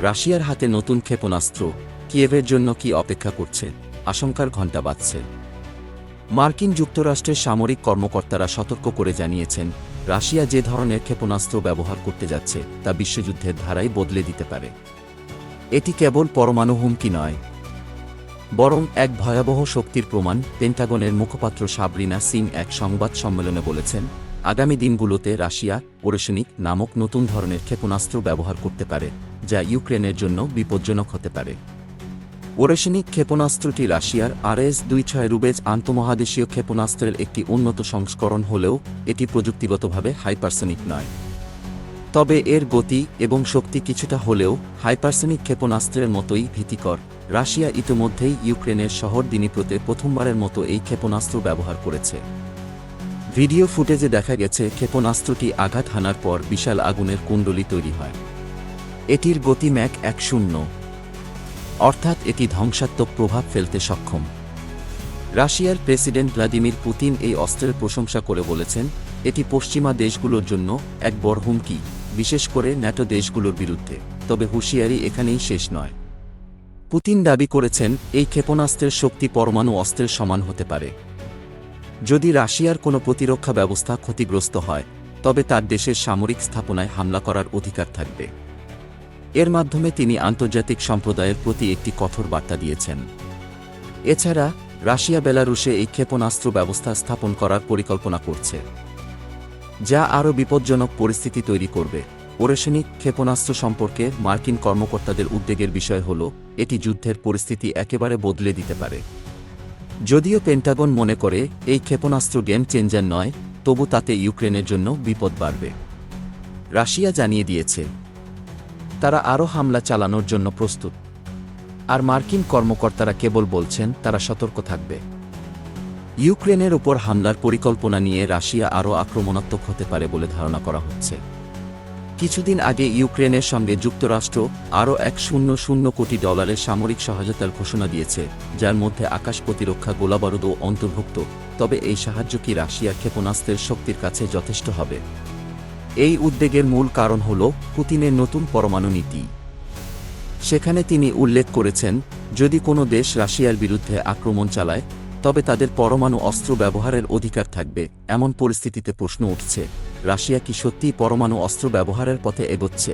রাশিয়ার হাতে নতুন ক্ষেপণাস্ত্র, কিয়েভের জন্য কি অপেক্ষা করছে? আশঙ্কার ঘণ্টা বাজছে। মার্কিন যুক্তরাষ্ট্রের সামরিক কর্মকর্তারা সতর্ক করে জানিয়েছেন, রাশিয়া যে ধরনের ক্ষেপণাস্ত্র ব্যবহার করতে যাচ্ছে তা বিশ্বযুদ্ধের ধারাই বদলে দিতে পারে। এটি কেবল পরমাণু হুমকি নয়, বরং এক ভয়াবহ শক্তির প্রমাণ। পেন্টাগনের মুখপাত্র সাবরিনা সিং এক সংবাদ সম্মেলনে বলেছেন, আগামী দিনগুলোতে রাশিয়া ওরেশনিক নামক নতুন ধরনের ক্ষেপণাস্ত্র ব্যবহার করতে পারে, যা ইউক্রেনের জন্য বিপজ্জনক হতে পারে। ওরেশনিক ক্ষেপণাস্ত্রটি রাশিয়ার RS-26 রুবেজ আন্তঃমহাদেশীয় ক্ষেপণাস্ত্রের একটি উন্নত সংস্করণ হলেও এটি প্রযুক্তিগতভাবে হাইপারসনিক নয়। তবে এর গতি এবং শক্তি কিছুটা হলেও হাইপারসনিক ক্ষেপণাস্ত্রের মতোই ভীতিকর। রাশিয়া ইতিমধ্যেই ইউক্রেনের শহর দিনিপ্রোতে প্রথমবারের মতো এই ক্ষেপণাস্ত্র ব্যবহার করেছে। ভিডিও ফুটেজে দেখা গেছে ক্ষেপণাস্ত্রটি আঘাত হানার পর বিশাল আগুনের কুণ্ডলী তৈরি হয়। এটির গতি ম্যাক 10, অর্থাৎ এটি ধ্বংসাত্মক প্রভাব ফেলতে সক্ষম। রাশিয়ার প্রেসিডেন্ট ভ্লাদিমির পুতিন এই অস্ত্রের প্রশংসা করে বলেছেন, এটি পশ্চিমা দেশগুলোর জন্য এক বড় হুমকি, বিশেষ করে ন্যাটো দেশগুলোর বিরুদ্ধে। তবে হুঁশিয়ারি এখানেই শেষ নয়। পুতিন দাবি করেছেন, এই ক্ষেপণাস্ত্রের শক্তি পরমাণু অস্ত্রের সমান হতে পারে। যদি রাশিয়ার কোনো প্রতিরক্ষা ব্যবস্থা ক্ষতিগ্রস্ত হয়, তবে তার দেশের সামরিক স্থাপনায় হামলা করার অধিকার থাকবে। এর মাধ্যমে তিনি আন্তর্জাতিক সম্প্রদায়ের প্রতি একটি কঠোর বার্তা দিয়েছেন। এছাড়া রাশিয়া বেলারুশে এই ক্ষেপণাস্ত্র ব্যবস্থা স্থাপন করার পরিকল্পনা করছে, যা আরও বিপজ্জনক পরিস্থিতি তৈরি করবে। ওরেশনিক ক্ষেপণাস্ত্র সম্পর্কে মার্কিন কর্মকর্তাদের উদ্বেগের বিষয় হল, এটি যুদ্ধের পরিস্থিতি একেবারে বদলে দিতে পারে। যদিও পেন্টাগন মনে করে এই ক্ষেপণাস্ত্র গেম চেঞ্জার নয়, তবু তাতে ইউক্রেনের জন্য বিপদ বাড়বে। রাশিয়া জানিয়ে দিয়েছে, তারা আরও হামলা চালানোর জন্য প্রস্তুত। আর মার্কিন কর্মকর্তারা কেবল বলছেন তারা সতর্ক থাকবে। ইউক্রেনের উপর হামলার পরিকল্পনা নিয়ে রাশিয়া আরও আক্রমণাত্মক হতে পারে বলে ধারণা করা হচ্ছে। কিছুদিন আগে ইউক্রেনের সঙ্গে যুক্তরাষ্ট্র আরও $100 কোটি সামরিক সহায়তার ঘোষণা দিয়েছে, যার মধ্যে আকাশ প্রতিরক্ষা, গোলাবারুদও অন্তর্ভুক্ত। তবে এই সাহায্য কি রাশিয়ার ক্ষেপণাস্ত্রের শক্তির কাছে যথেষ্ট হবে? এই উদ্বেগের মূল কারণ হল পুতিনের নতুন পরমাণু নীতি। সেখানে তিনি উল্লেখ করেছেন, যদি কোনো দেশ রাশিয়ার বিরুদ্ধে আক্রমণ চালায়, তবে তাদের পরমাণু অস্ত্র ব্যবহারের অধিকার থাকবে। এমন পরিস্থিতিতে প্রশ্ন উঠছে, রাশিয়া কি সত্যিই পরমাণু অস্ত্র ব্যবহারের পথে এগোচ্ছে?